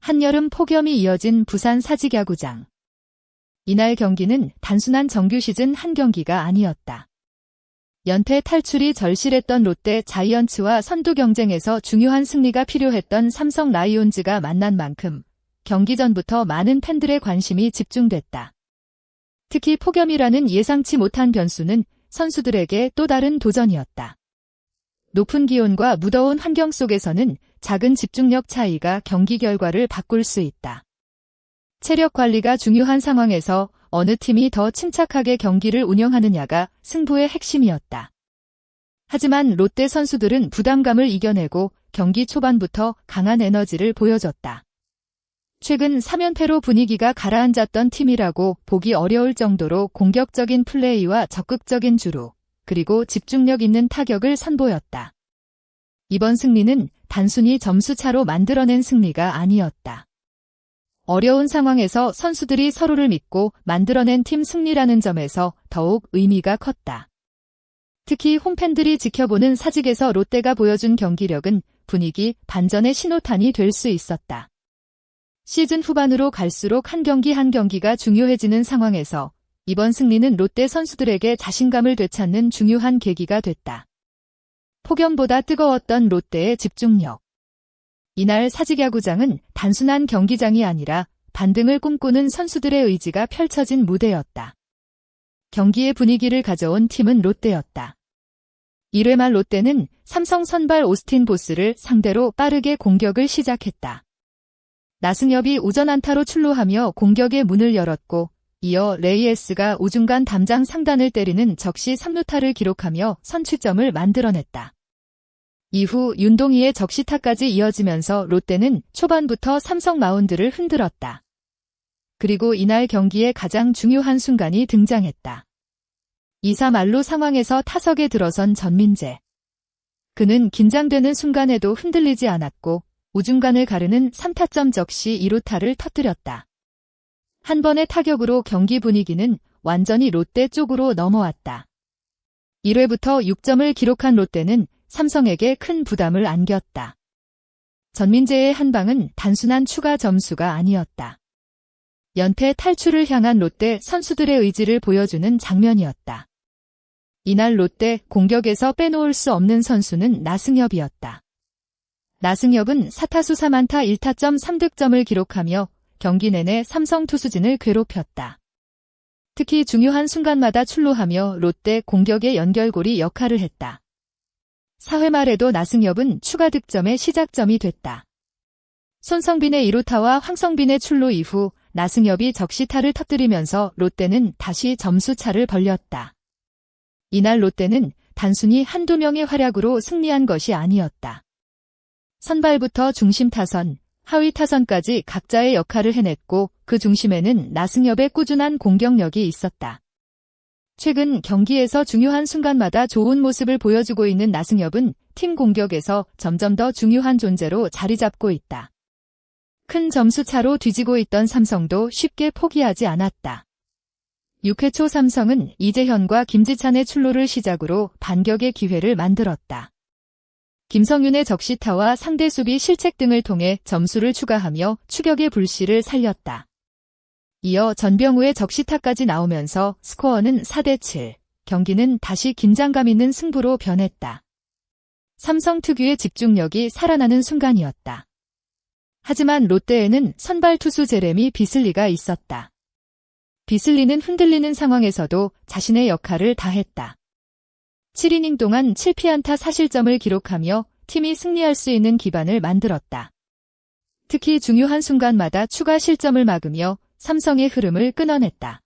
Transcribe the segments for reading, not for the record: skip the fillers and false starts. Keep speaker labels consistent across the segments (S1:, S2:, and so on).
S1: 한여름 폭염이 이어진 부산 사직야구장. 이날 경기는 단순한 정규 시즌 한 경기가 아니었다. 연패 탈출이 절실했던 롯데 자이언츠와 선두 경쟁에서 중요한 승리가 필요했던 삼성 라이온즈가 만난 만큼 경기 전부터 많은 팬들의 관심이 집중됐다. 특히 폭염이라는 예상치 못한 변수는 선수들에게 또 다른 도전이었다. 높은 기온과 무더운 환경 속에서는 작은 집중력 차이가 경기 결과를 바꿀 수 있다. 체력 관리가 중요한 상황에서 어느 팀이 더 침착하게 경기를 운영하느냐가 승부의 핵심이었다. 하지만 롯데 선수들은 부담감을 이겨내고 경기 초반부터 강한 에너지를 보여줬다. 최근 3연패로 분위기가 가라앉았던 팀이라고 보기 어려울 정도로 공격적인 플레이와 적극적인 주루, 그리고 집중력 있는 타격을 선보였다. 이번 승리는 단순히 점수차로 만들어낸 승리가 아니었다. 어려운 상황에서 선수들이 서로를 믿고 만들어낸 팀 승리라는 점에서 더욱 의미가 컸다. 특히 홈팬들이 지켜보는 사직에서 롯데가 보여준 경기력은 분위기 반전의 신호탄이 될 수 있었다. 시즌 후반으로 갈수록 한 경기 한 경기가 중요해지는 상황에서 이번 승리는 롯데 선수들에게 자신감을 되찾는 중요한 계기가 됐다. 폭염보다 뜨거웠던 롯데의 집중력. 이날 사직야구장은 단순한 경기장이 아니라 반등을 꿈꾸는 선수들의 의지가 펼쳐진 무대였다. 경기의 분위기를 가져온 팀은 롯데였다. 1회 말 롯데는 삼성 선발 오스틴 보스를 상대로 빠르게 공격을 시작했다. 나승엽이 우전 안타로 출루하며 공격의 문을 열었고 이어 레이에스가 우중간 담장 상단을 때리는 적시 3루타를 기록하며 선취점을 만들어냈다. 이후 윤동희의 적시타까지 이어지면서 롯데는 초반부터 삼성 마운드를 흔들었다. 그리고 이날 경기의 가장 중요한 순간이 등장했다. 2사 만루 상황에서 타석에 들어선 전민재. 그는 긴장되는 순간에도 흔들리지 않았고 우중간을 가르는 3타점 적시 2루타를 터뜨렸다. 한 번의 타격으로 경기 분위기는 완전히 롯데 쪽으로 넘어왔다. 1회부터 6점을 기록한 롯데는 삼성에게 큰 부담을 안겼다. 전민재의 한 방은 단순한 추가 점수가 아니었다. 연패 탈출을 향한 롯데 선수들의 의지를 보여주는 장면이었다. 이날 롯데 공격에서 빼놓을 수 없는 선수는 나승엽이었다. 나승엽은 4타수 3안타 1타점 3득점을 기록하며 경기 내내 삼성 투수진을 괴롭혔다. 특히 중요한 순간마다 출루하며 롯데 공격의 연결고리 역할을 했다. 4회 말에도 나승엽은 추가 득점의 시작점이 됐다. 손성빈의 2루타와 황성빈의 출루 이후 나승엽이 적시타를 터뜨리면서 롯데는 다시 점수차를 벌렸다. 이날 롯데는 단순히 한두 명의 활약으로 승리한 것이 아니었다. 선발부터 중심 타선, 하위 타선까지 각자의 역할을 해냈고 그 중심에는 나승엽의 꾸준한 공격력이 있었다. 최근 경기에서 중요한 순간마다 좋은 모습을 보여주고 있는 나승엽은 팀 공격에서 점점 더 중요한 존재로 자리 잡고 있다. 큰 점수차로 뒤지고 있던 삼성도 쉽게 포기하지 않았다. 6회 초 삼성은 이재현과 김지찬의 출루를 시작으로 반격의 기회를 만들었다. 김성윤의 적시타와 상대 수비 실책 등을 통해 점수를 추가하며 추격의 불씨를 살렸다. 이어 전병우의 적시타까지 나오면서 스코어는 4대7, 경기는 다시 긴장감 있는 승부로 변했다. 삼성 특유의 집중력이 살아나는 순간이었다. 하지만 롯데에는 선발 투수 제레미 비슬리가 있었다. 비슬리는 흔들리는 상황에서도 자신의 역할을 다했다. 7이닝 동안 7피안타 4실점을 기록하며 팀이 승리할 수 있는 기반을 만들었다. 특히 중요한 순간마다 추가 실점을 막으며 삼성의 흐름을 끊어냈다.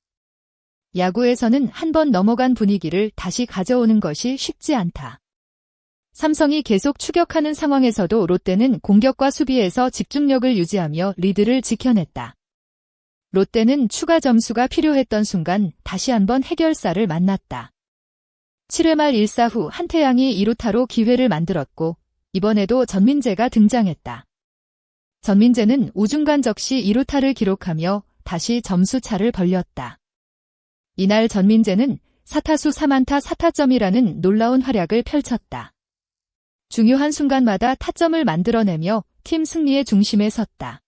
S1: 야구에서는 한 번 넘어간 분위기를 다시 가져오는 것이 쉽지 않다. 삼성이 계속 추격하는 상황에서도 롯데는 공격과 수비에서 집중력을 유지하며 리드를 지켜냈다. 롯데는 추가 점수가 필요했던 순간 다시 한번 해결사를 만났다. 7회 말 1사 후 한태양이 2루타로 기회를 만들었고 이번에도 전민재가 등장했다. 전민재는 우중간 적시 2루타를 기록하며 다시 점수차를 벌렸다. 이날 전민재는 4타수 3안타 4타점이라는 놀라운 활약을 펼쳤다. 중요한 순간마다 타점을 만들어내며 팀 승리의 중심에 섰다.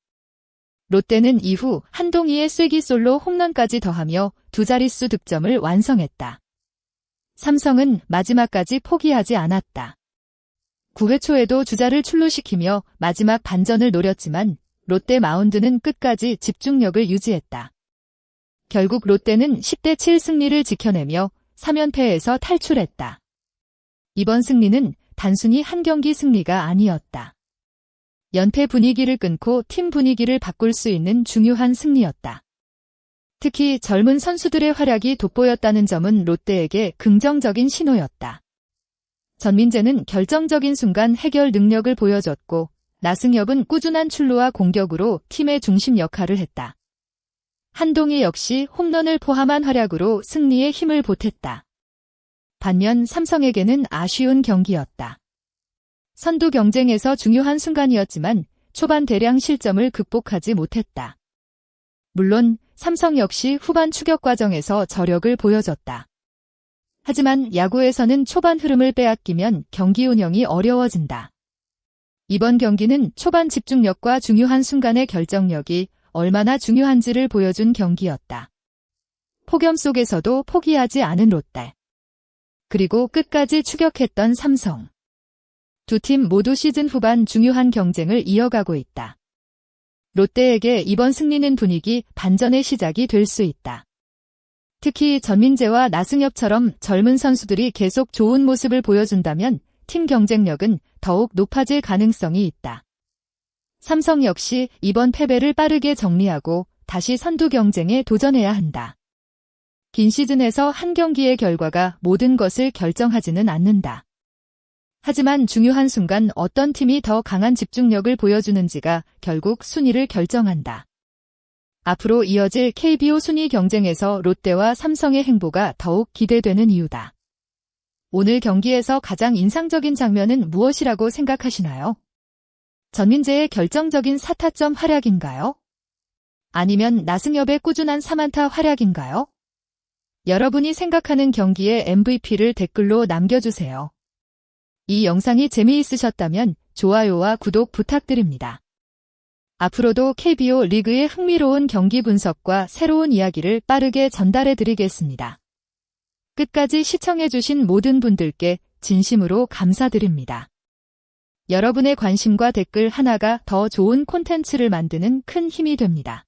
S1: 롯데는 이후 한동희의 쐐기솔로 홈런까지 더하며 두 자릿수 득점을 완성했다. 삼성은 마지막까지 포기하지 않았다. 9회 초에도 주자를 출루시키며 마지막 반전을 노렸지만 롯데 마운드는 끝까지 집중력을 유지했다. 결국 롯데는 10대7 승리를 지켜내며 3연패에서 탈출했다. 이번 승리는 단순히 한 경기 승리가 아니었다. 연패 분위기를 끊고 팀 분위기를 바꿀 수 있는 중요한 승리였다. 특히 젊은 선수들의 활약이 돋보였다는 점은 롯데에게 긍정적인 신호였다. 전민재는 결정적인 순간 해결 능력을 보여줬고 나승엽은 꾸준한 출루와 공격으로 팀의 중심 역할을 했다. 한동희 역시 홈런을 포함한 활약으로 승리에 힘을 보탰다. 반면 삼성에게는 아쉬운 경기였다. 선두 경쟁에서 중요한 순간이었지만 초반 대량 실점을 극복하지 못했다. 물론 삼성 역시 후반 추격 과정에서 저력을 보여줬다. 하지만 야구에서는 초반 흐름을 빼앗기면 경기 운영이 어려워진다. 이번 경기는 초반 집중력과 중요한 순간의 결정력이 얼마나 중요한지를 보여준 경기였다. 폭염 속에서도 포기하지 않은 롯데. 그리고 끝까지 추격했던 삼성. 두 팀 모두 시즌 후반 중요한 경쟁을 이어가고 있다. 롯데에게 이번 승리는 분위기 반전의 시작이 될 수 있다. 특히 전민재와 나승엽처럼 젊은 선수들이 계속 좋은 모습을 보여준다면 팀 경쟁력은 더욱 높아질 가능성이 있다. 삼성 역시 이번 패배를 빠르게 정리하고 다시 선두 경쟁에 도전해야 한다. 긴 시즌에서 한 경기의 결과가 모든 것을 결정하지는 않는다. 하지만 중요한 순간 어떤 팀이 더 강한 집중력을 보여주는지가 결국 순위를 결정한다. 앞으로 이어질 KBO 순위 경쟁에서 롯데와 삼성의 행보가 더욱 기대되는 이유다. 오늘 경기에서 가장 인상적인 장면은 무엇이라고 생각하시나요? 전민재의 결정적인 4타점 활약인가요? 아니면 나승엽의 꾸준한 3안타 활약인가요? 여러분이 생각하는 경기의 MVP를 댓글로 남겨주세요. 이 영상이 재미있으셨다면 좋아요와 구독 부탁드립니다. 앞으로도 KBO 리그의 흥미로운 경기 분석과 새로운 이야기를 빠르게 전달해드리겠습니다. 끝까지 시청해주신 모든 분들께 진심으로 감사드립니다. 여러분의 관심과 댓글 하나가 더 좋은 콘텐츠를 만드는 큰 힘이 됩니다.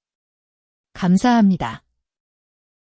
S1: 감사합니다.